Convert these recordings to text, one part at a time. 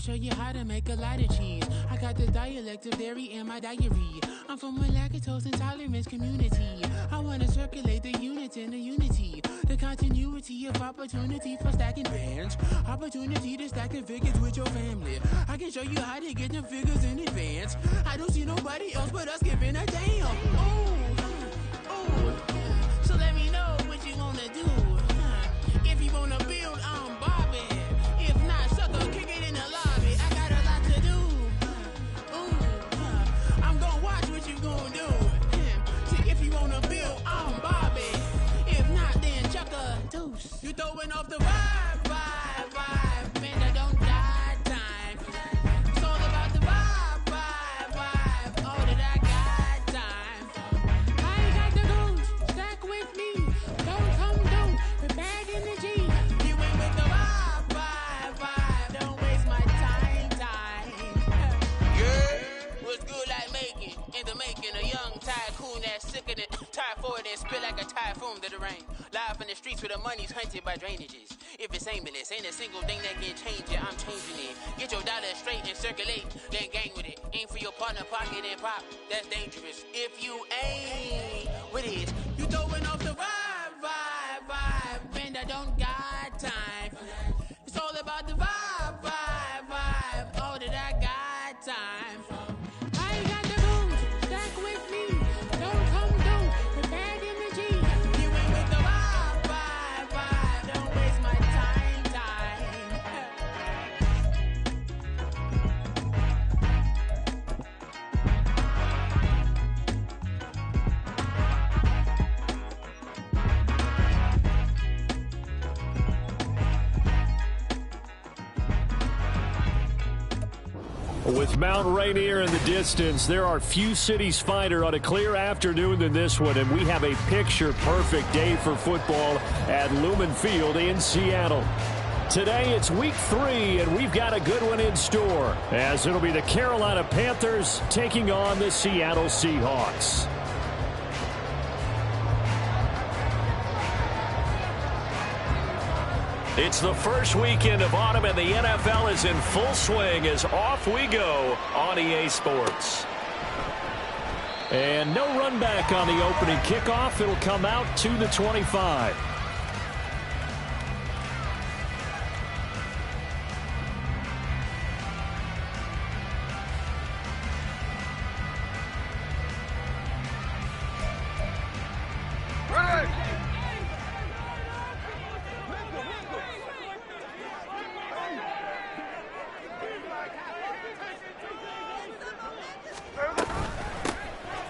show you how to make a lot of cheese. I got the dialect of dairy in my diary. I'm from a lactose intolerance community. I want to circulate the units in the unity. The continuity of opportunity for stacking bands. Opportunity to stack the figures with your family. I can show you how to get the figures in advance. I don't see nobody else but us giving a damn. Oh, so let me know what you wanna do. If you wanna build, I'm Bobby. If not, sucker, kick it in the lobby. I got a lot to do. I'm gonna watch what you gonna do. See, if you wanna build, I'm Bobby. If not, then chuck a deuce. You throwing off the vibe. Man, I don't die time. It's all about the vibe. All that I got time. I ain't got the goose. Stack with me. Don't. We're back in the G. You ain't with the vibe. Don't waste my time. Yeah, what's good like making? In the making, a young tycoon that's sick of it. Tie forward and spit like a typhoon to the rain. Live in the streets where the money's hunted by drainages. If it's aimless, ain't a single thing that can change it. I'm changing it. Get your dollar straight and circulate, then gang with it. Aim for your partner, pocket and pop. That's dangerous. If you ain't with it, you throwing off the vibe. And I don't got time. It's all about the vibe. All that I got time. I ain't got the booze. Stack with me. Don't. We're back in the G. You ain't with the vibe. Don't waste my time. With Mount Rainier in the distance, there are few cities finer on a clear afternoon than this one, and we have a picture-perfect day for football at Lumen Field in Seattle. Today, it's week 3, and we've got a good one in store, as it'll be the Carolina Panthers taking on the Seattle Seahawks. It's the first weekend of autumn, and the NFL is in full swing as off we go on EA Sports. And no run back on the opening kickoff. It'll come out to the 25.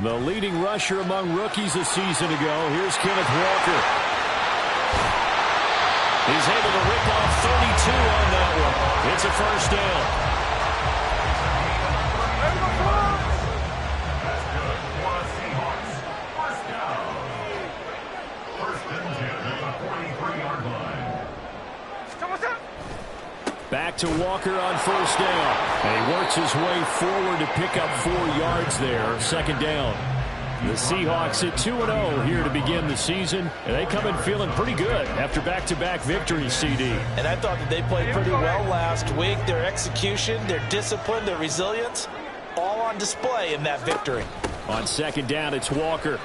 The leading rusher among rookies a season ago. Here's Kenneth Walker. He's able to rip off 32 on that one. It's a first down. Back to Walker on first down. And he works his way forward to pick up 4 yards there. Second down. The Seahawks at 2-0 here to begin the season. And they come in feeling pretty good after back-to-back victories, CD. And I thought that they played pretty well last week. Their execution, their discipline, their resilience, all on display in that victory. On second down, it's Walker.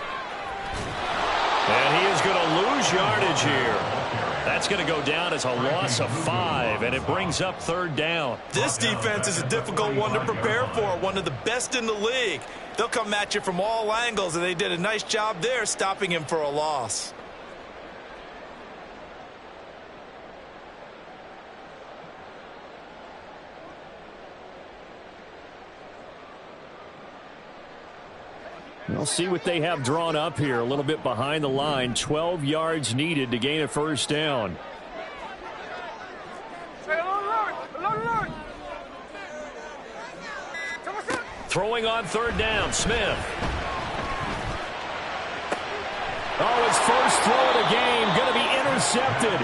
And he is going to lose yardage here. That's going to go down as a loss of 5, and it brings up third down. This defense is a difficult one to prepare for, one of the best in the league. They'll come at you from all angles, and they did a nice job there stopping him for a loss. We'll see what they have drawn up here. A little bit behind the line. 12 yards needed to gain a first down. Throwing on third down, Smith. Oh, his first throw of the game going to be intercepted.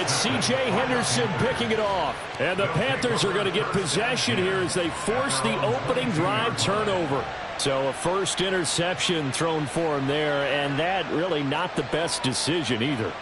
It's C.J. Henderson picking it off. And the Panthers are going to get possession here as they force the opening drive turnover. So a first interception thrown for him there, and that really not the best decision either.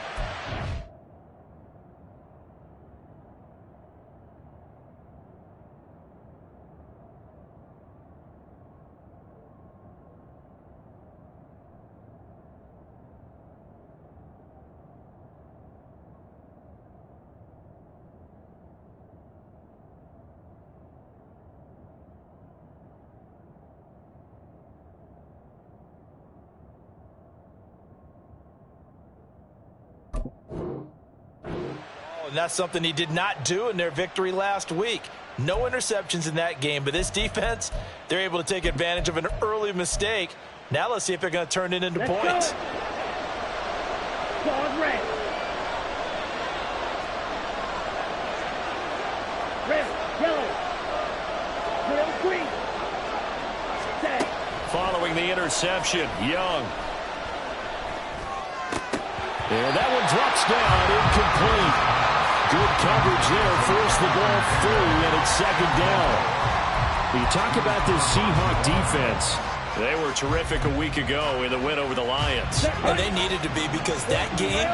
and that's something he did not do in their victory last week. No interceptions in that game, but this defense, they're able to take advantage of an early mistake. Now let's see if they're going to turn it into points. Red. Red, yellow, red, green. Stay. Following the interception, Young. And that one drops down, incomplete. Good coverage there, forced the ball through, and it's second down. You talk about this Seahawk defense. They were terrific a week ago in the win over the Lions. And they needed to be, because that game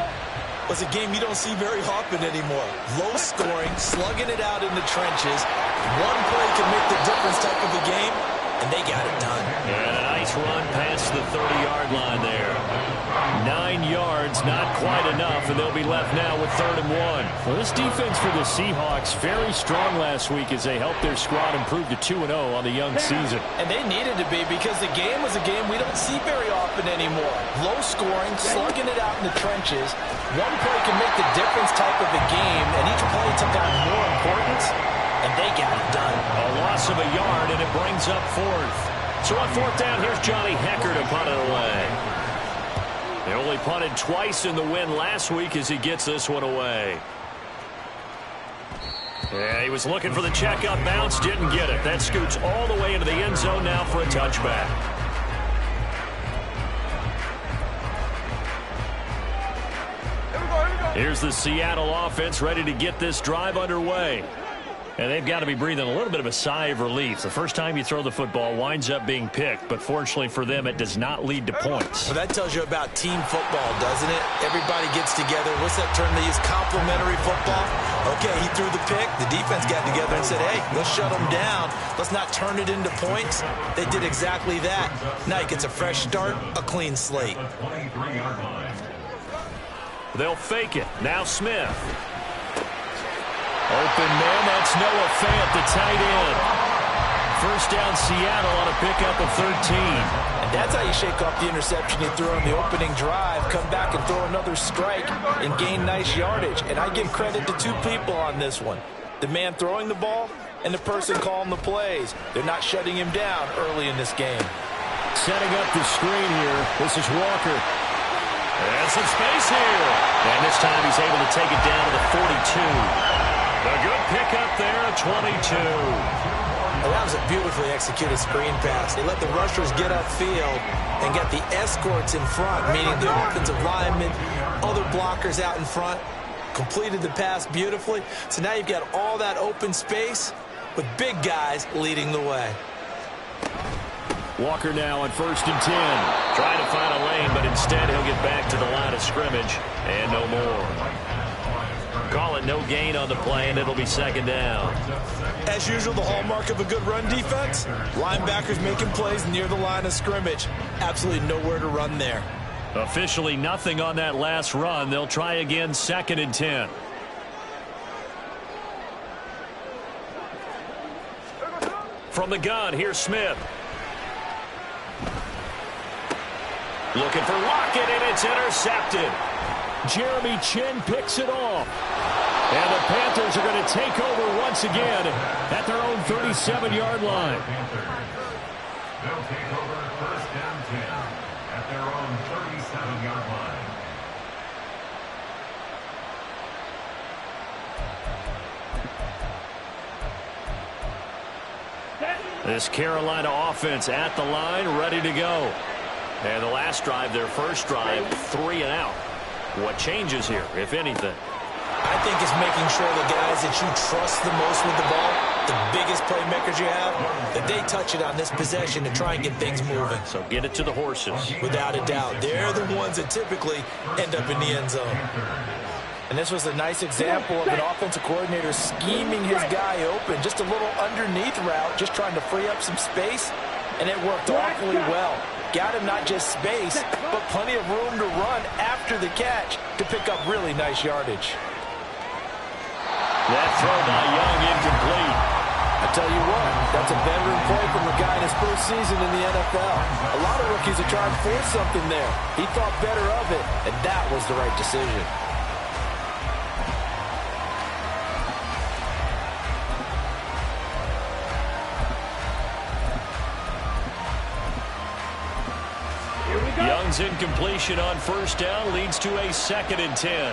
was a game you don't see very often anymore. Low scoring, slugging it out in the trenches. One play can make the difference type of a game, and they got it done. And a nice run past the 30-yard line there. 9 yards, not quite enough, and they'll be left now with 3rd and 1. Well, this defense for the Seahawks very strong last week as they helped their squad improve to 2-0 on the young season. And they needed to be, because the game was a game we don't see very often anymore. Low scoring, slugging it out in the trenches. One play can make the difference type of a game, and each play took on more importance, and they got it done. A loss of a yard, and it brings up 4th. So on 4th down, here's Johnny Hecker to punt it away. They only punted twice in the win last week as he gets this one away. Yeah, he was looking for the checkup bounce, didn't get it. That scoots all the way into the end zone now for a touchback. Here's the Seattle offense ready to get this drive underway. And they've got to be breathing a little bit of a sigh of relief. The first time you throw the football winds up being picked, but fortunately for them, it does not lead to points. Well, that tells you about team football, doesn't it? Everybody gets together. What's that term they use? Complementary football. Okay, he threw the pick. The defense got together and said, hey, let's shut him down. Let's not turn it into points. They did exactly that. Now he gets a fresh start, a clean slate. They'll fake it. Now Smith. Open man, that's Noah Fant, the tight end. First down Seattle on a pickup of 13. And that's how you shake off the interception you threw on the opening drive. Come back and throw another strike and gain nice yardage. And I give credit to 2 people on this one. The man throwing the ball and the person calling the plays. They're not shutting him down early in this game. Setting up the screen here. This is Walker. And some space here. And this time he's able to take it down to the 42. A good pickup there at 22. Well, that was a beautifully executed screen pass. They let the rushers get upfield and get the escorts in front, meaning the offensive linemen, other blockers out in front, completed the pass beautifully. So now you've got all that open space with big guys leading the way. Walker now on 1st and 10. Trying to find a lane, but instead he'll get back to the line of scrimmage and no more. Call it no gain on the play, and it'll be 2nd down. As usual, the hallmark of a good run defense, linebackers making plays near the line of scrimmage. Absolutely nowhere to run there. Officially nothing on that last run. They'll try again, 2nd and 10. From the gun, here's Smith. Looking for Lockett, and it's intercepted. Jeremy Chin picks it off. And the Panthers are going to take over once again at their own 37-yard line. They'll take over 1st and 10 at their own 37-yard line. This Carolina offense at the line, ready to go. And the last drive, their first drive, 3 and out. What changes here, if anything? I think it's making sure the guys that you trust the most with the ball, the biggest playmakers you have, that they touch it on this possession to try and get things moving. So get it to the horses. Without a doubt. They're the ones that typically end up in the end zone. And this was a nice example of an offensive coordinator scheming his guy open. Just a little underneath route, just trying to free up some space, and it worked awfully well. Got him not just space, but plenty of room to run after the catch to pick up really nice yardage. That throw by Young incomplete. I tell you what, that's a veteran play from a guy in his first season in the NFL. A lot of rookies are trying to force something there. He thought better of it, and that was the right decision. Young's incompletion on first down leads to a 2nd and 10.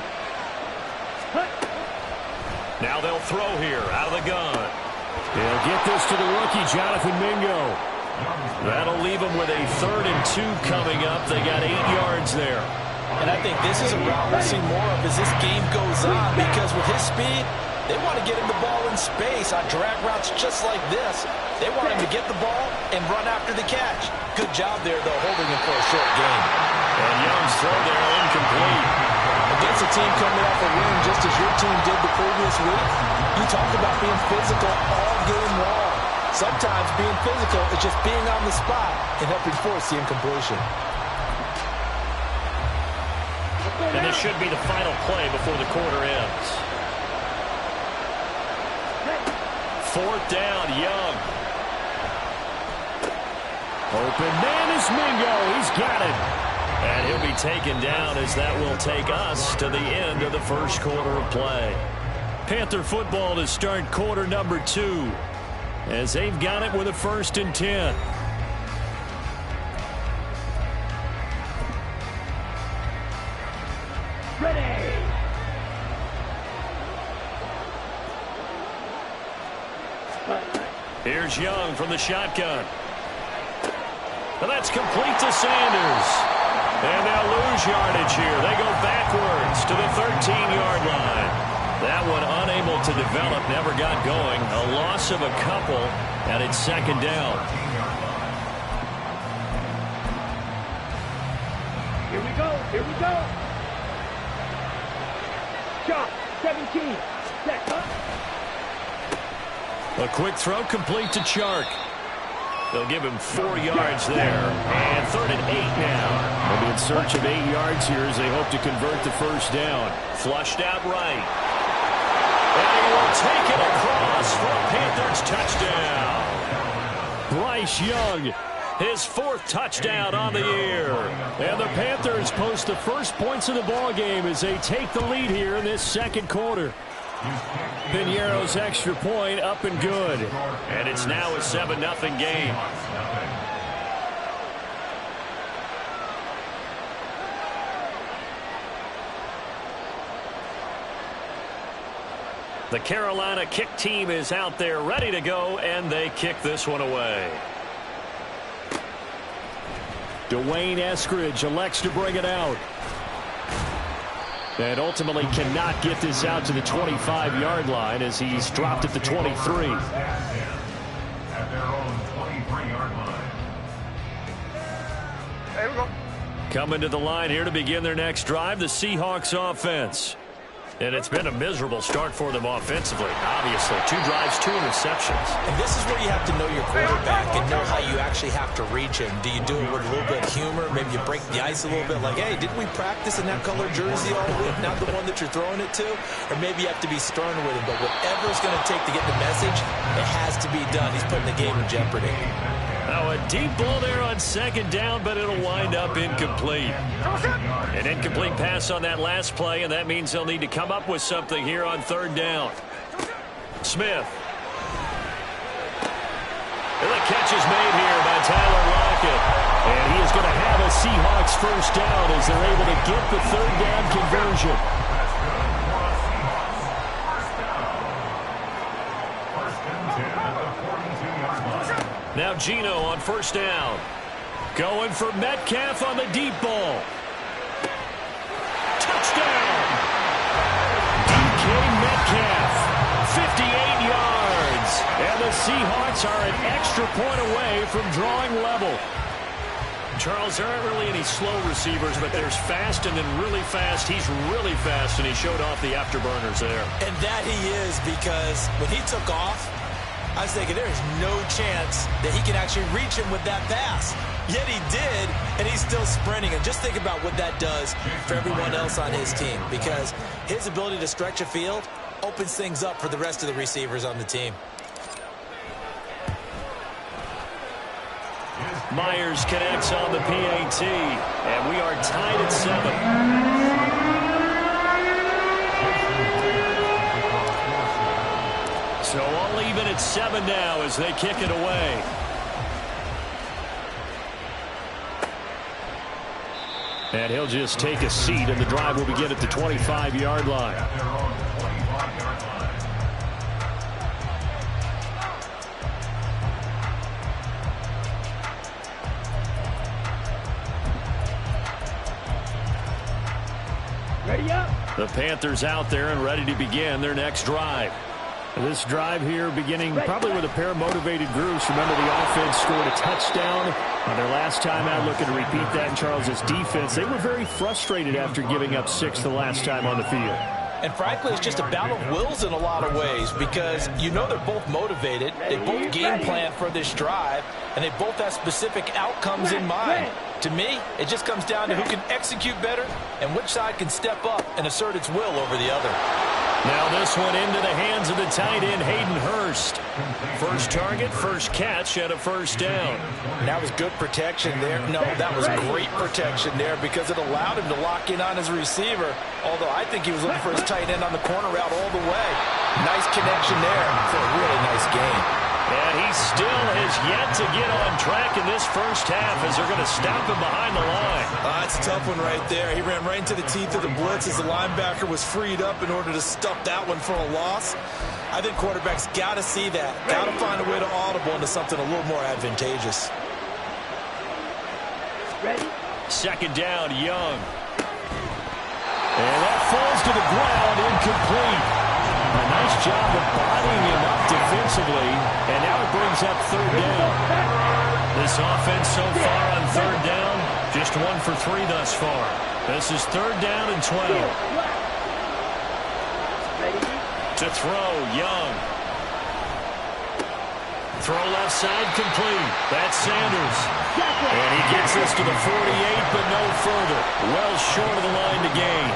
Now they'll throw here out of the gun. They'll get this to the rookie, Jonathan Mingo. That'll leave them with a 3rd and 2 coming up. They got 8 yards there. And I think this is a route we'll see more of as this game goes on, because with his speed, they want to get him the ball in space on drag routes just like this. They want him to get the ball and run after the catch. Good job there, though, holding him for a short gain. And Young's throw there incomplete. Against a team coming off a win just as your team did the previous week, you talk about being physical all game long. Sometimes being physical is just being on the spot and helping force the incompletion. And this should be the final play before the quarter ends. 4th down, Young. Open man is Mingo. He's got it. And he'll be taken down as that will take us to the end of the first quarter of play. Panther football to start quarter number 2 as they've got it with a 1st and 10. Ready. Here's Young from the shotgun. And that's complete to Sanders. And they'll lose yardage here. They go backwards to the 13-yard line. That one unable to develop, never got going. A loss of a couple, and it's 2nd down. Here we go. Here we go. Shot. 17. Set up. A quick throw complete to Chark. They'll give him 4 yards there. And 3rd and 8 now. They'll be in search of 8 yards here as they hope to convert the first down. Flushed out right. And he will take it across for a Panthers touchdown. Bryce Young, his 4th touchdown on the year. And the Panthers post the first points of the ball game as they take the lead here in this 2nd quarter. Piñeiro's extra point up and good. And it's now a 7-0 game. The Carolina kick team is out there ready to go, and they kick this one away. Dwayne Eskridge elects to bring it out. And ultimately cannot get this out to the 25-yard line as he's dropped at the 23. At their own 23-yard line. There we go. Coming to the line here to begin their next drive, the Seahawks offense. And it's been a miserable start for them offensively, obviously. 2 drives, 2 interceptions. And this is where you have to know your quarterback and know how you actually have to reach him. Do you do it with a little bit of humor? Maybe you break the ice a little bit like, hey, didn't we practice in that color jersey all week, not the one that you're throwing it to? Or maybe you have to be stern with him. But whatever it's going to take to get the message, it has to be done. He's putting the game in jeopardy. Now a deep ball there on 2nd down, but it'll wind up incomplete. An incomplete pass on that last play, and that means they'll need to come up with something here on 3rd down. Smith. And the catch is made here by Tyler Lockett. And he is going to have a Seahawks first down as they're able to get the 3rd down conversion. Now Geno on 1st down. Going for Metcalf on the deep ball. Touchdown! DK Metcalf, 58 yards. And the Seahawks are an extra point away from drawing level. Charles, there aren't really any slow receivers, but there's fast and then really fast. He's really fast, and he showed off the afterburners there. And that he is, because when he took off, I was thinking there is no chance that he can actually reach him with that pass. Yet he did, and he's still sprinting. And just think about what that does for everyone else on his team, because his ability to stretch a field opens things up for the rest of the receivers on the team. Myers connects on the PAT, and we are tied at 7. So all even at 7 now as they kick it away. And he'll just take a seat, and the drive will begin at the 25-yard line. At their own 25-yard line. Ready up. The Panthers out there and ready to begin their next drive. This drive here beginning probably with a pair of motivated groups. Remember, the offense scored a touchdown on their last time out. Looking to repeat that in Charles's defense. They were very frustrated after giving up 6 the last time on the field. And frankly, it's just a battle of wills in a lot of ways because you know they're both motivated. They both game plan for this drive, and they both have specific outcomes in mind. To me, it just comes down to who can execute better and which side can step up and assert its will over the other. Now this one into the hands of the tight end, Hayden Hurst. First target, first catch, and a first down. And that was good protection there. No, that was great protection there because it allowed him to lock in on his receiver, although I think he was looking for his tight end on the corner route all the way. Nice connection there for a really nice game. And he still has yet to get on track in this first half as they're going to stop him behind the line. That's a tough one right there. He ran right into the teeth of the blitz as the linebacker was freed up in order to stuff that one for a loss. I think quarterbacks got to see that. Got to find a way to audible into something a little more advantageous. Ready. Second down, Young. And that falls to the ground, incomplete. A nice job of bodying him up defensively, and now it brings up third down. This offense so far on third down, just 1 for 3 thus far. This is third down and 12. To throw, Young. Throw left side complete. That's Sanders. And he gets this to the 48, but no further. Well short of the line to gain.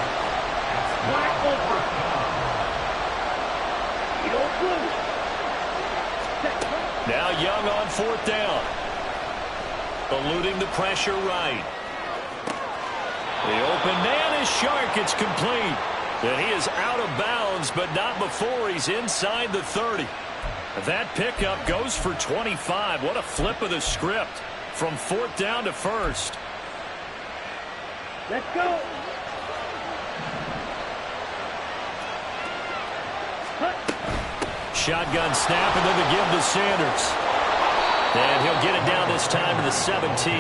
Now Young on fourth down. Eluding the pressure right. The open man is Shark. It's complete. And he is out of bounds, but not before he's inside the 30. That pickup goes for 25. What a flip of the script from fourth down to first. Let's go. Shotgun snap, and then the give to Sanders. And he'll get it down this time to the 17.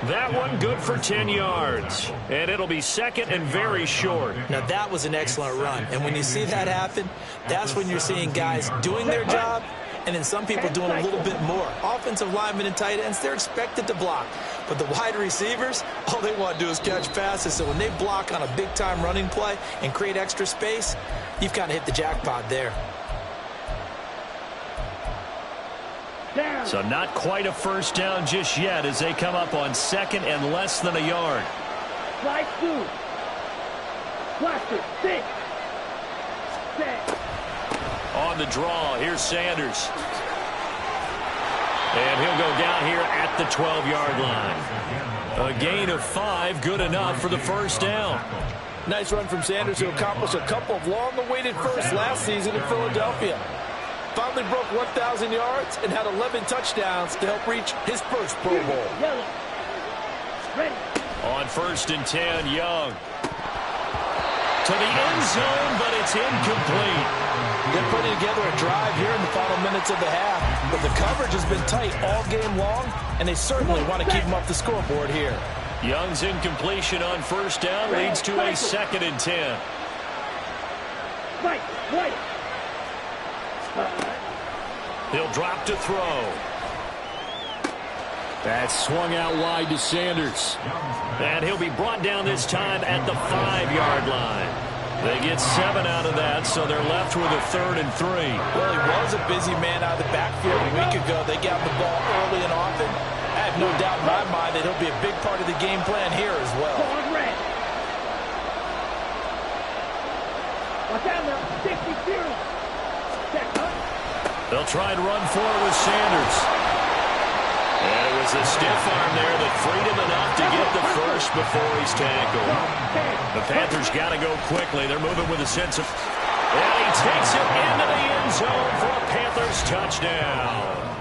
That one good for 10 yards. And it'll be second and very short. Now that was an excellent run. And when you see that happen, that's when you're seeing guys doing their job and then some people doing a little bit more. Offensive linemen and tight ends, they're expected to block. But the wide receivers, all they want to do is catch passes. So when they block on a big-time running play and create extra space, you've kind of hit the jackpot there. So not quite a first down just yet as they come up on second and less than a yard. Slide 2. Blaster 6. Set. On the draw, here's Sanders. And he'll go down here at the 12-yard line. A gain of 5, good enough for the first down. Nice run from Sanders who accomplished a couple of long-awaited firsts last season in Philadelphia. Finally broke 1,000 yards and had 11 touchdowns to help reach his first Pro Bowl. Yellow. Ready. On first and 10, Young. To the end zone, but it's incomplete. They're putting together a drive here in the final minutes of the half, but the coverage has been tight all game long, and they certainly want to keep them off the scoreboard here. Young's incompletion on first down leads to a second and 10. Right. He'll drop to throw. That's swung out wide to Sanders. And he'll be brought down this time at the 5-yard line. They get 7 out of that, so they're left with a third and 3. Well, he was a busy man out of the backfield a week ago. They got the ball early and often. I have no doubt in my mind that he'll be a big part of the game plan here as well. Watch out now. 60-0. They'll try and run forward with Sanders. And it was a stiff arm there that freed him enough to get the first before he's tackled. The Panthers got to go quickly. They're moving with a sense of... And he takes it into the end zone for a Panthers touchdown.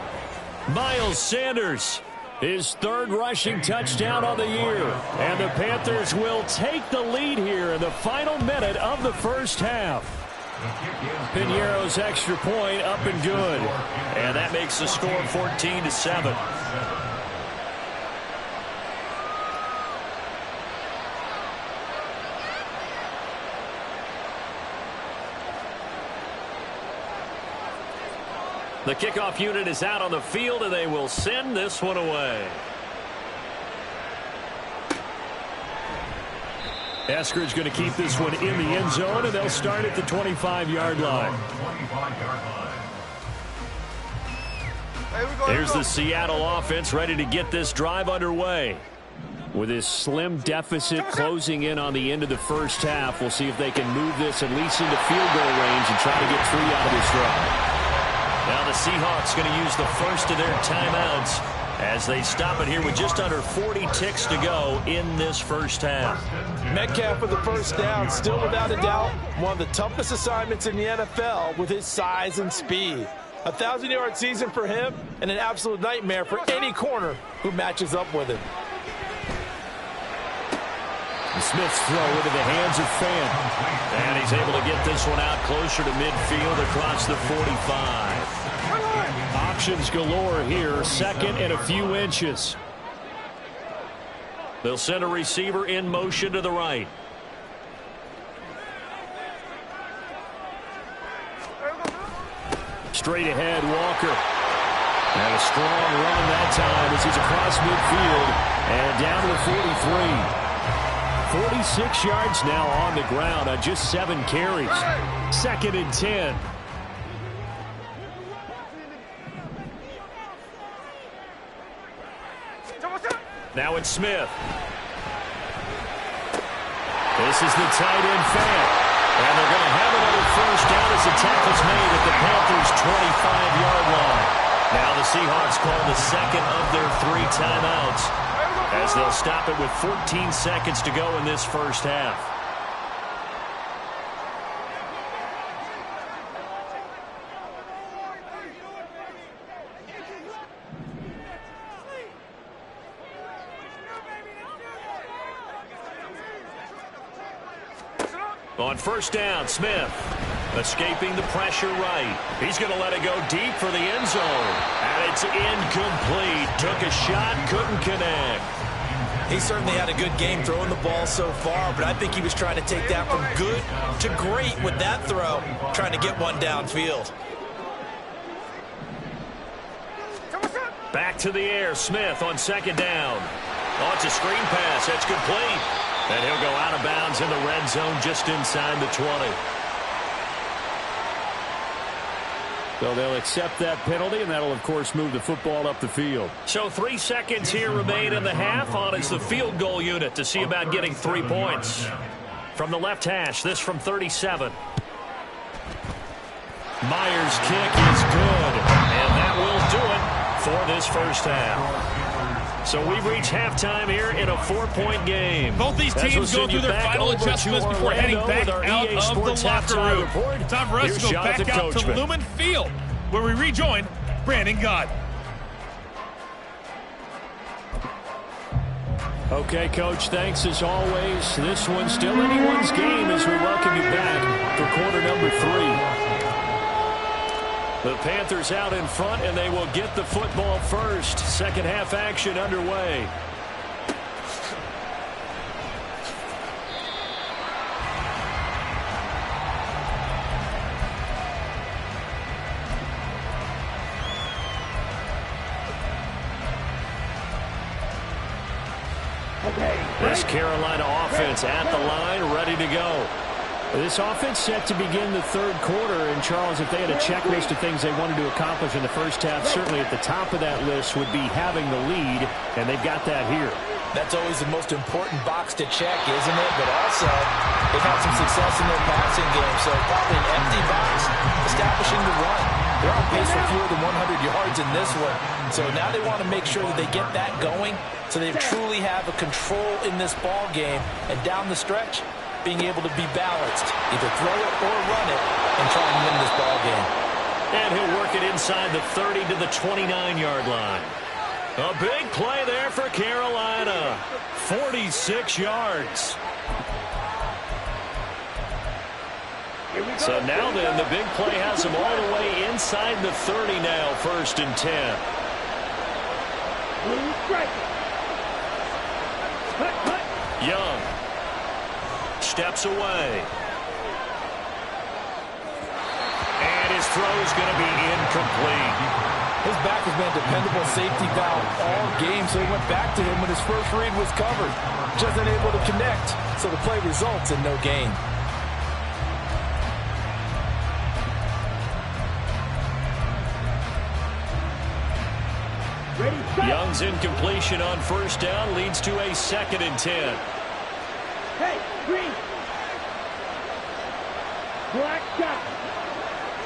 Miles Sanders His third rushing touchdown on the year. And the Panthers will take the lead here in the final minute of the first half. Piñeiro's extra point up and good. And that makes the score 14-7. The kickoff unit is out on the field, and they will send this one away. Eskridge going to keep this one in the end zone, and they'll start at the 25-yard line. Here's the Seattle offense ready to get this drive underway. With this slim deficit closing in on the end of the first half, we'll see if they can move this at least into field goal range and try to get 3 out of this drive. Now the Seahawks going to use the first of their timeouts as they stop it here with just under 40 ticks to go in this first half. Metcalf with the first down, still without a doubt, one of the toughest assignments in the NFL with his size and speed. A 1,000-yard season for him and an absolute nightmare for any corner who matches up with him. Smith's throw into the hands of Fant. And he's able to get this one out closer to midfield across the 45. Options galore here, second and a few inches. They'll send a receiver in motion to the right. Straight ahead, Walker. And a strong run that time as he's across midfield and down to the 43. 46 yards now on the ground on just 7 carries. Second and 10. Now it's Smith. This is the tight end Fant. And they're going to have another first down as the tackle's made at the Panthers' 25-yard line. Now the Seahawks call the second of their 3 timeouts, as they'll stop it with 14 seconds to go in this first half. On first down, Smith escaping the pressure right. He's going to let it go deep for the end zone. And it's incomplete. Took a shot, couldn't connect. He certainly had a good game throwing the ball so far, but I think he was trying to take that from good to great with that throw, trying to get one downfield. Back to the air, Smith on second down. Oh, it's a screen pass. That's complete. And he'll go out of bounds in the red zone just inside the 20. So they'll accept that penalty, and that'll, of course, move the football up the field. So 3 seconds here remain in the half. On is the field goal unit to see about getting 3 points. From the left hash, this from 37. Myers' kick is good, and that will do it for this first half. So we've reached halftime here in a 4-point game. Both these teams go through their final adjustments before heading back out of the locker room. Time for us to go back out to Lumen Field, where we rejoin Brandon Gott. Okay, Coach, thanks as always. This one's still anyone's game as we welcome you back for quarter number 3. The Panthers out in front, and they will get the football first. Second half action underway. This Carolina offense at the line, ready to go. This offense set to begin the third quarter, and Charles, if they had a checklist of things they wanted to accomplish in the first half, certainly at the top of that list would be having the lead, and they've got that here. That's always the most important box to check, isn't it? But also, they've had some success in their passing game, so probably an empty box establishing the run. They're on pace for fewer than 100 yards in this one, so now they want to make sure that they get that going so they truly have a control in this ball game, and down the stretch, being able to be balanced, either throw it or run it, and try and win this ball game. And he'll work it inside the 30 to the 29-yard line. A big play there for Carolina. 46 yards. So now then, the big play has them all the way inside the 30 now, 1st and 10. Young steps away. And his throw is going to be incomplete. His back has been a dependable safety valve all game, so he went back to him when his first read was covered. Just unable to connect, so the play results in no gain. Young's incompletion on 1st down leads to a 2nd and 10. Hey, green. Black shot.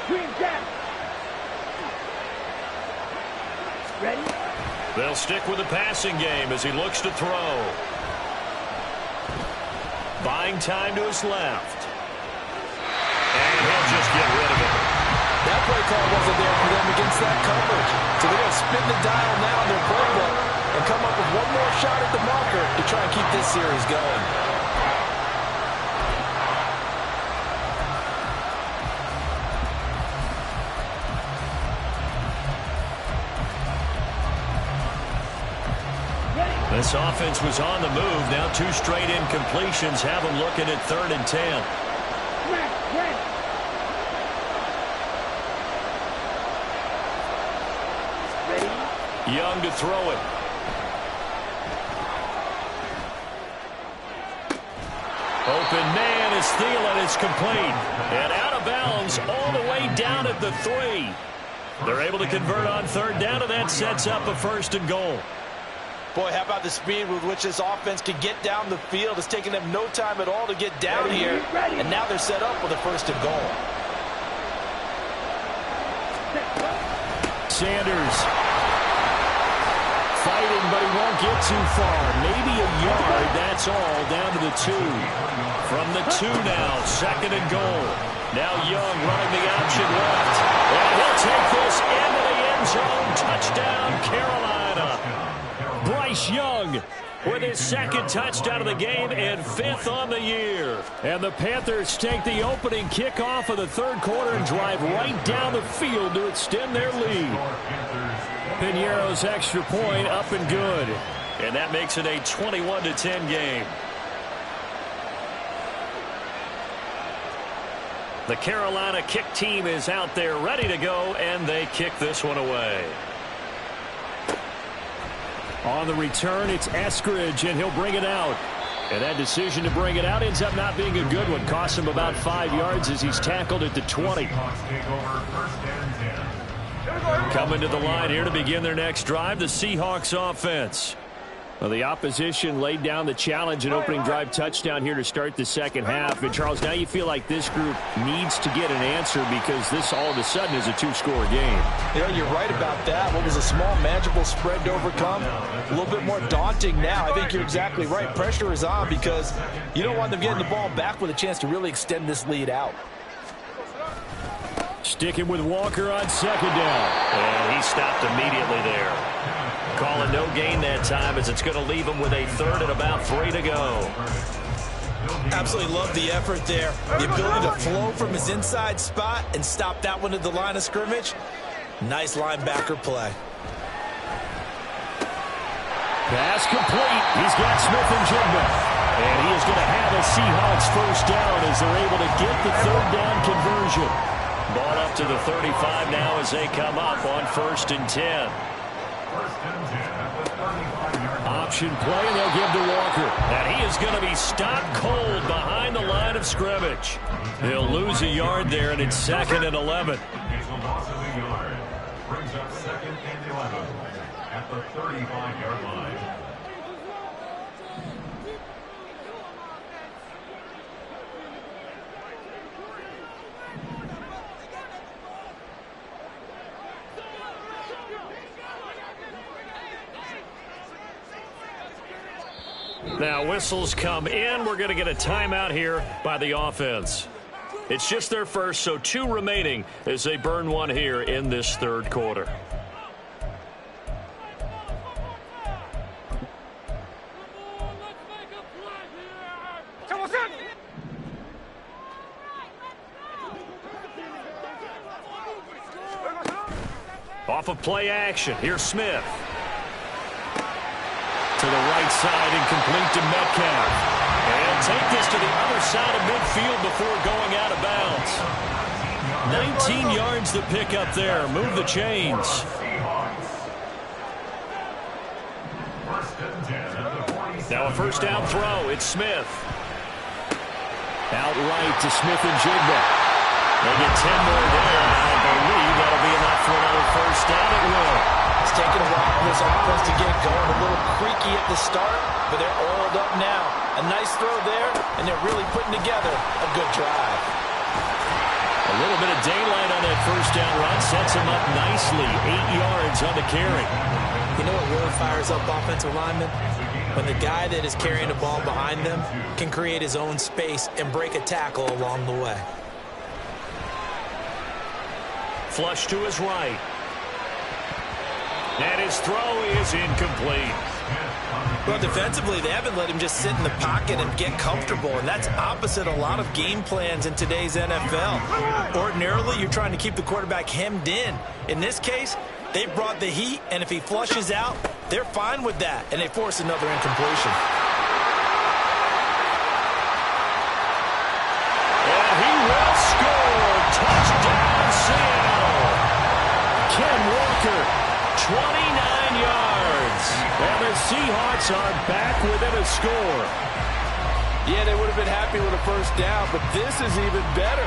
Green jack. Ready? They'll stick with the passing game as he looks to throw. Buying time to his left. And he'll just get rid of it. That play call wasn't there for them against that coverage. So they're going to spin the dial now in their playbook and come up with one more shot at the marker to try and keep this series going. This offense was on the move. Now 2 straight incompletions have them looking at 3rd and 10. Young to throw it. Open man is Thielen. It's complete. And out of bounds all the way down at the 3. They're able to convert on 3rd down, and that sets up a 1st and goal. Boy, how about the speed with which this offense can get down the field? It's taking them no time at all to get down here. And now they're set up with a 1st and goal. Sanders fighting, but he won't get too far. Maybe a yard, that's all, down to the 2. From the 2 now, 2nd and goal. Now Young running the option left. And he'll take this into the end zone. Touchdown, Carolina. Bryce Young with his 2nd touchdown of the game and 5th on the year. And the Panthers take the opening kickoff of the 3rd quarter and drive right down the field to extend their lead. Pinheiro's extra point up and good. And that makes it a 21-10 game. The Carolina kick team is out there ready to go, and they kick this one away. On the return, it's Eskridge, and he'll bring it out. And that decision to bring it out ends up not being a good one. Costs him about 5 yards as he's tackled at the 20. Coming to the line here to begin their next drive, the Seahawks offense. Well, the opposition laid down the challenge and opening drive touchdown here to start the 2nd half. And, Charles, now you feel like this group needs to get an answer because this all of a sudden is a 2-score game. You know, you're right about that. What was a small, manageable spread to overcome? A little bit more daunting now. I think you're exactly right. Pressure is on because you don't want them getting the ball back with a chance to really extend this lead out. Sticking with Walker on 2nd down. And he stopped immediately there. Calling no gain that time as it's going to leave him with a 3rd and about 3 to go. Absolutely love the effort there. The ability to flow from his inside spot and stop that one at the line of scrimmage. Nice linebacker play. Pass complete. He's got Smith-Njigba. And he is going to have a Seahawks 1st down as they're able to get the 3rd down conversion. Ball up to the 35 now as they come up on 1st and 10. Option play, and they'll give to Walker. And he is going to be stopped cold behind the line of scrimmage. He'll lose a yard there, and it's 2nd and 11. Brings up 2nd and 11 at the 35-yard line. Now whistles come in. We're going to get a timeout here by the offense. It's just their first, so 2 remaining as they burn one here in this 3rd quarter. Off of play action, here's Smith. To the right side and complete to Metcalf. And he'll take this to the other side of midfield before going out of bounds. 19 yards to pick up there. Move the chains. Now a first down throw. It's Smith. Out right to Smith and Jigba. They get 10 more there. I believe that'll be enough for another first down. It will. It's taking a while for this offense to get going. A little creaky at the start, but they're oiled up now. A nice throw there, and they're really putting together a good drive. A little bit of daylight on that first down run sets him up nicely. 8 yards on the carry. You know what really fires up offensive linemen? When the guy that is carrying the ball behind them can create his own space and break a tackle along the way. Flush to his right. And his throw is incomplete. Well, defensively, they haven't let him just sit in the pocket and get comfortable, and that's opposite a lot of game plans in today's NFL. Ordinarily, you're trying to keep the quarterback hemmed in. In this case, they brought the heat, and if he flushes out, they're fine with that, and they force another incompletion. And he will score. Touchdown, Seattle. Ken Walker, 29 yards. And the Seahawks are back within a score. Yeah, they would have been happy with a first down, but this is even better.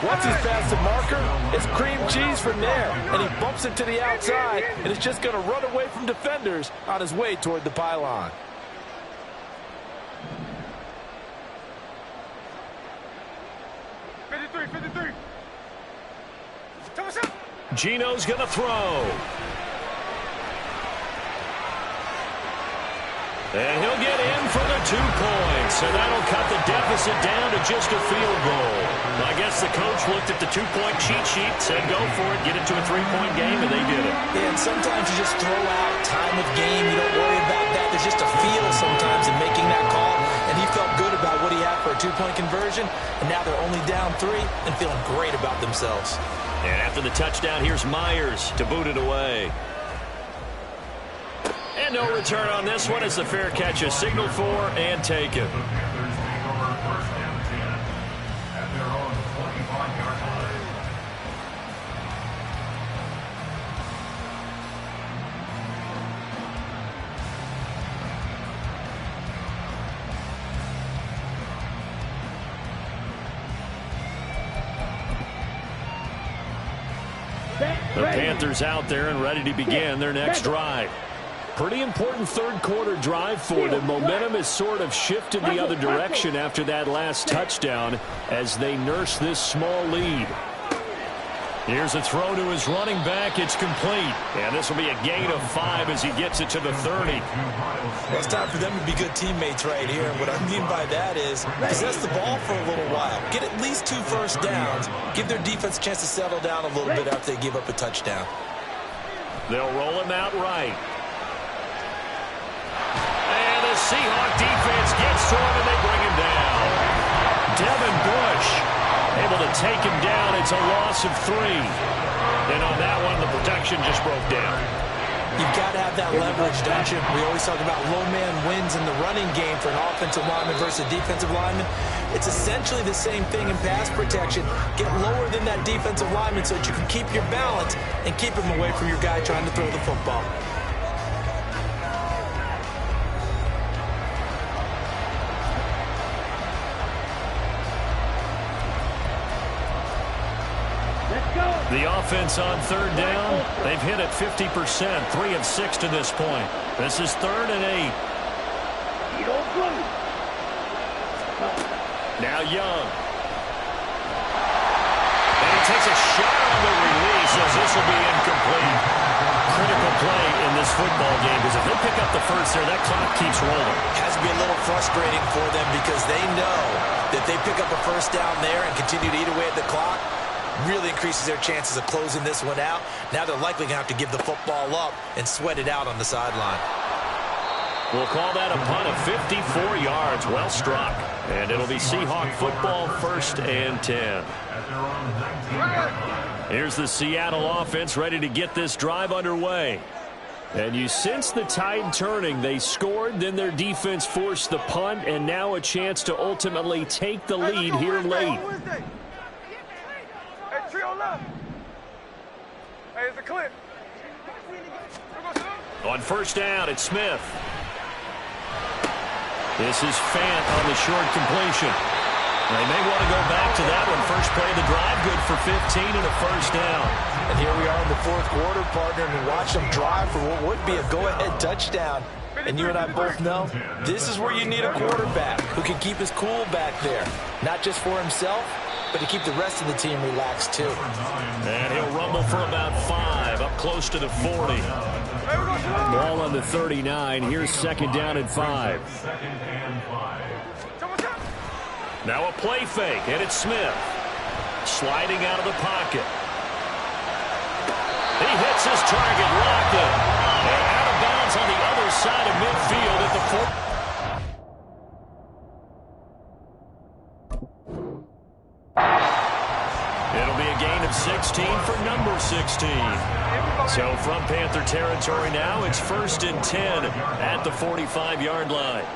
Once he's past the marker, it's cream cheese from there. And he bumps it to the outside, and it's just going to run away from defenders on his way toward the pylon. Gino's going to throw. And he'll get in for the 2 points. And that'll cut the deficit down to just a field goal. I guess the coach looked at the 2-point cheat sheet, said go for it, get it to a 3-point game, and they did it. Yeah, and sometimes you just throw out time of game. You don't worry about that. There's just a feel sometimes in making that call. And he felt good about what he had for a 2-point conversion. And now they're only down 3 and feeling great about themselves. And after the touchdown, here's Myers to boot it away. And no return on this one as the fair catch is signaled for and taken. The Panthers out there and ready to begin their next drive. Pretty important third-quarter drive for them. Momentum has sort of shifted the other direction after that last touchdown as they nurse this small lead. Here's a throw to his running back. It's complete. And this will be a gain of 5 as he gets it to the 30. Well, it's time for them to be good teammates right here. And what I mean by that is possess the ball for a little while. Get at least 2 first downs. Give their defense a chance to settle down a little bit after they give up a touchdown. They'll roll him out right. And the Seahawk defense gets to him and they bring him down. Devin Bush able to take him down. It's a loss of 3. And on that one, the protection just broke down. You've got to have that leverage, don't you? We always talk about low man wins in the running game for an offensive lineman versus a defensive lineman. It's essentially the same thing in pass protection. Get lower than that defensive lineman so that you can keep your balance and keep him away from your guy trying to throw the football. The offense on third down, they've hit it 50%, 3 of 6 to this point. This is 3rd and 8. Now Young. And he takes a shot on the release as this will be incomplete. Critical play in this football game because if they pick up the first there, that clock keeps rolling. Has to be a little frustrating for them because they know that they pick up a first down there and continue to eat away at the clock. Really increases their chances of closing this one out. Now they're likely going to have to give the football up and sweat it out on the sideline. We'll call that a punt of 54 yards. Well struck. And it'll be Seahawk football, 1st and 10. Here's the Seattle offense ready to get this drive underway. And you sense the tide turning. They scored, then their defense forced the punt, and now a chance to ultimately take the lead here late. Hey, trio left. Hey, it's a clip. On first down, it's Smith. This is Fant on the short completion. They may want to go back to that one. First play of the drive, good for 15 and a first down. And here we are in the fourth quarter, partner, and watch them drive for what would be a go-ahead touchdown. And you and I both know this is where you need a quarterback who can keep his cool back there. Not just for himself, but to keep the rest of the team relaxed, too. And he'll rumble for about 5, up close to the 40. Ball on the 39. Here's second down and 5. Now a play fake, and it's Smith. Sliding out of the pocket. He hits his target, locked in. And out of bounds on the other side of midfield at the 4. It'll be a gain of 16 for number 16. So from Panther territory now, it's 1st and 10 at the 45-yard line.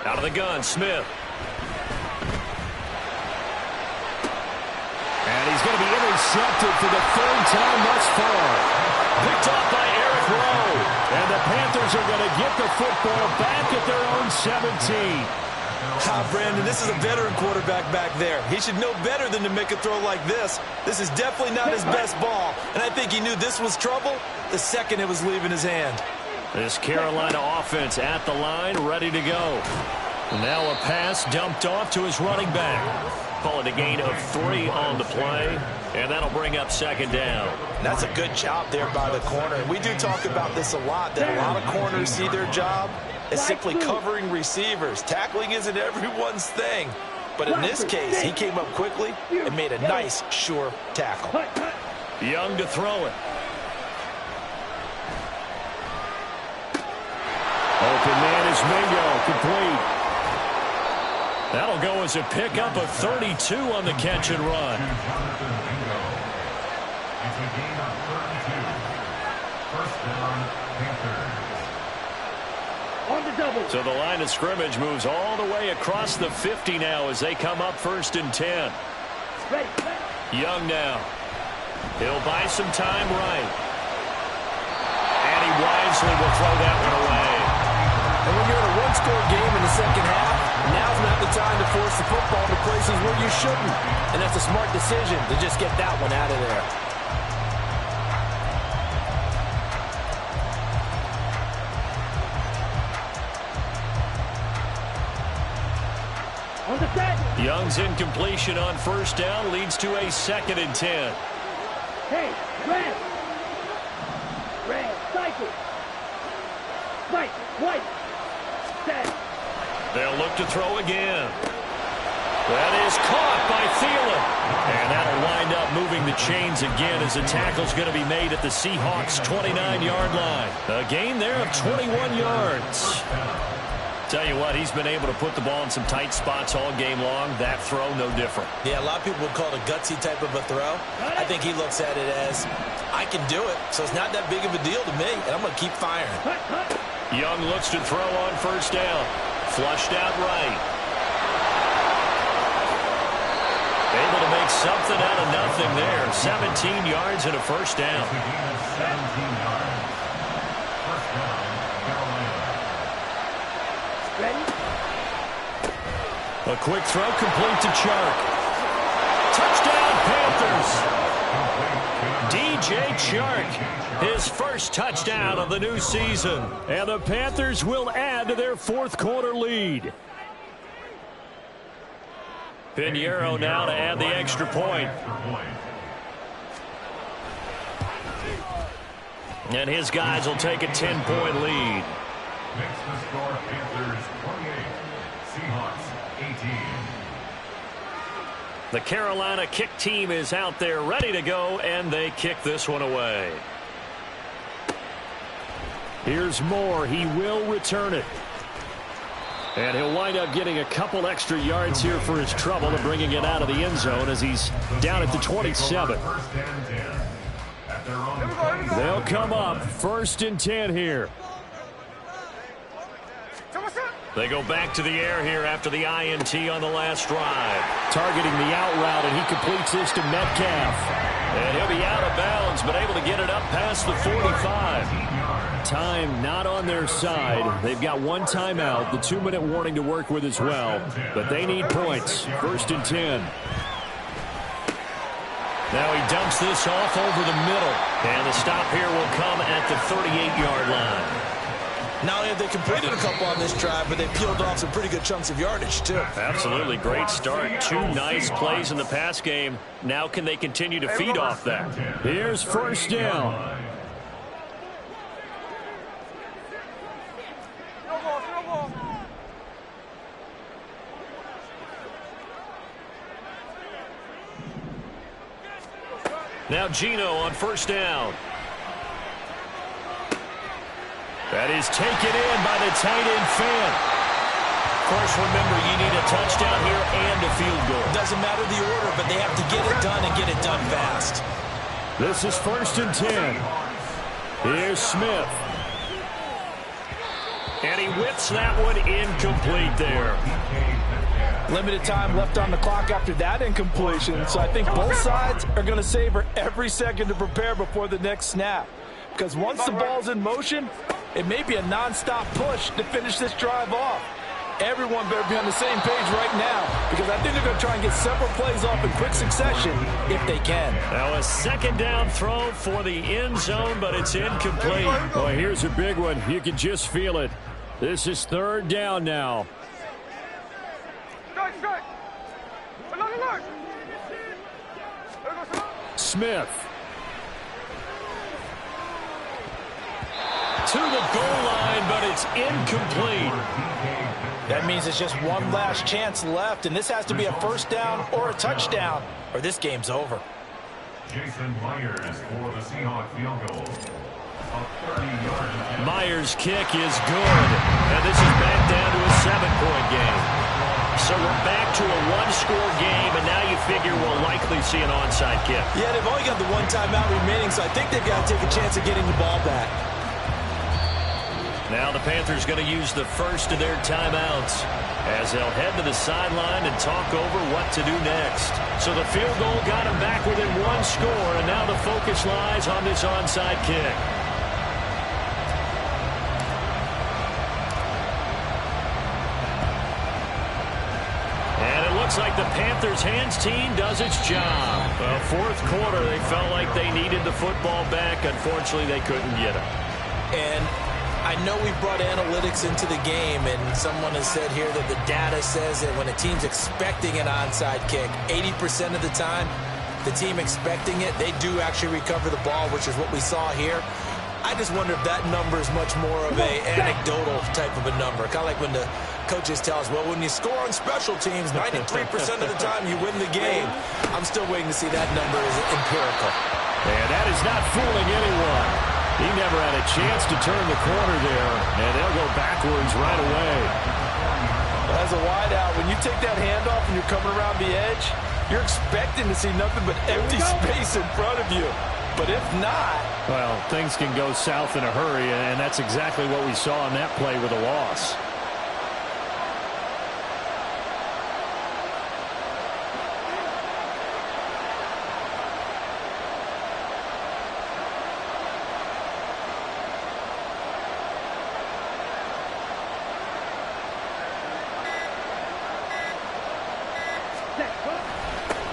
Out of the gun, Smith. And he's going to be intercepted for the 3rd time thus far. Picked off by Eric Rowe. And the Panthers are going to get the football back at their own 17. Brandon, this is a veteran quarterback back there. He should know better than to make a throw like this. This is definitely not his best ball. And I think he knew this was trouble the second it was leaving his hand. This Carolina offense at the line, ready to go. Now a pass dumped off to his running back. Call it a gain of 3 on the play, and that'll bring up second down. That's a good job there by the corner. And we do talk about this a lot, that a lot of corners see their job as simply covering receivers. Tackling isn't everyone's thing. But in this case, he came up quickly and made a nice, sure tackle. Young to throw it. Open man is Mingo, complete. That'll go as a pickup of 32 on the catch and run. It's a gain of 32. First down, Panthers. On the double. So the line of scrimmage moves all the way across the 50 now as they come up 1st and 10. Ready. Young now. He'll buy some time right. And he wisely will throw that one away. And when you're in a one-score game in the second half, now's not the time to force the football to places where you shouldn't. And that's a smart decision to just get that one out of there. On the set. Young's incompletion on first down leads to a 2nd and 10. Hey, red. Red, cycle. Right, white. Set. They'll look to throw again. That is caught by Thielen. And that'll wind up moving the chains again as the tackle's going to be made at the Seahawks' 29-yard line. A gain there of 21 yards. Tell you what, he's been able to put the ball in some tight spots all game long. That throw, no different. Yeah, a lot of people would call it a gutsy type of a throw. I think he looks at it as, I can do it, so it's not that big of a deal to me, and I'm going to keep firing. Young looks to throw on first down. Flushed out right. Able to make something out of nothing there. 17 yards and a first down. 17 yards. First down, Carolina. Ready. A quick throw complete to Chark. Touchdown Panthers. DJ Chark, his first touchdown of the new season. And the Panthers will add to their 4th quarter lead. Pinheiro now to add the extra point. And his guys will take a 10-point lead. Makes the score Panthers 28, Seahawks 18. The Carolina kick team is out there ready to go, and they kick this one away. Here's Moore. He will return it. And he'll wind up getting a couple extra yards here for his trouble and bringing it out of the end zone as he's down at the 27. They'll come up 1st and 10 here. They go back to the air here after the INT on the last drive. Targeting the out route, and he completes this to Metcalf. And he'll be out of bounds, but able to get it up past the 45. Time not on their side. They've got one timeout, the 2-minute warning to work with as well. But they need points. 1st and 10. Now he dumps this off over the middle. And the stop here will come at the 38-yard line. Not only have they completed a couple on this drive, but they peeled off some pretty good chunks of yardage, too. Absolutely. Great start. 2 nice plays in the pass game. Now can they continue to feed off that? Here's 1st down. Now Gino on 1st down. That is taken in by the tight end Fant. Of course, remember, you need a touchdown here and a field goal. Doesn't matter the order, but they have to get it done and get it done fast. This is 1st and 10. Here's Smith. And he whips that one incomplete there. Limited time left on the clock after that incompletion, so I think both sides are going to savor every second to prepare before the next snap. Because once the ball's in motion, it may be a non-stop push to finish this drive off. Everyone better be on the same page right now, because I think they're going to try and get several plays off in quick succession if they can. Now a 2nd down throw for the end zone, but it's incomplete. Boy, here's a big one. You can just feel it. This is 3rd down now. Smith. To the goal line, but it's incomplete. That means it's just one last chance left, and this has to be a 1st down or a touchdown, or this game's over. Jason Myers for the Seahawks field goal. Myers' kick is good, and this is back down to a 7-point game. So we're back to a 1-score game, and now you figure we'll likely see an onside kick. Yeah, they've only got the 1 timeout remaining, so I think they've got to take a chance of getting the ball back. Now the Panthers going to use the first of their timeouts as they'll head to the sideline and talk over what to do next. So the field goal got them back within 1 score, and now the focus lies on this onside kick. Looks like the Panthers hands team does its job. Well, 4th quarter, they felt like they needed the football back. Unfortunately, they couldn't get it. And I know we brought analytics into the game, and someone has said here that the data says that when a team's expecting an onside kick, 80% of the time, the team expecting it, they do actually recover the ball, which is what we saw here. I just wonder if that number is much more of a anecdotal type of a number. Kind of like when the coaches tell us, well, when you score on special teams, 93% of the time you win the game. I'm still waiting to see that number is empirical. And that is not fooling anyone. He never had a chance to turn the corner there, and they'll go backwards right away. As a wideout, when you take that handoff and you're coming around the edge, you're expecting to see nothing but empty space in front of you. But if not... Well, things can go south in a hurry, and that's exactly what we saw on that play with a loss.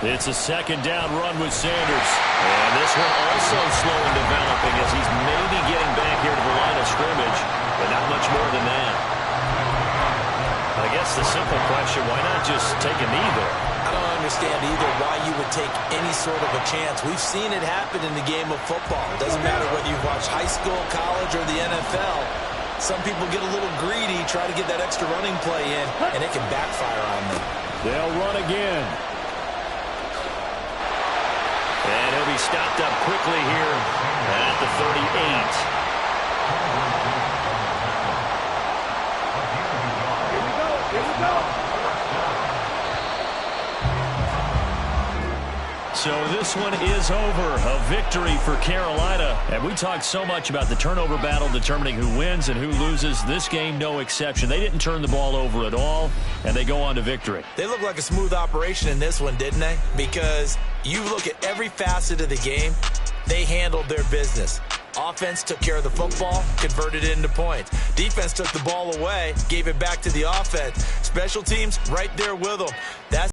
It's a 2nd down run with Sanders. And this one also slow in developing as he's maybe getting back here to the line of scrimmage, but not much more than that. I guess the simple question, why not just take a knee there? I don't understand either why you would take any sort of a chance. We've seen it happen in the game of football. It doesn't matter whether you watch high school, college, or the NFL. Some people get a little greedy, try to get that extra running play in, and it can backfire on them. They'll run again. And he'll be stopped up quickly here at the 38. So this one is over. A victory for Carolina. And we talked so much about the turnover battle determining who wins and who loses. This game, no exception. They didn't turn the ball over at all, and they go on to victory. They look like a smooth operation in this one, didn't they? Because you look at every facet of the game, they handled their business. Offense took care of the football, converted it into points. Defense took the ball away, gave it back to the offense. Special teams right there with them. That's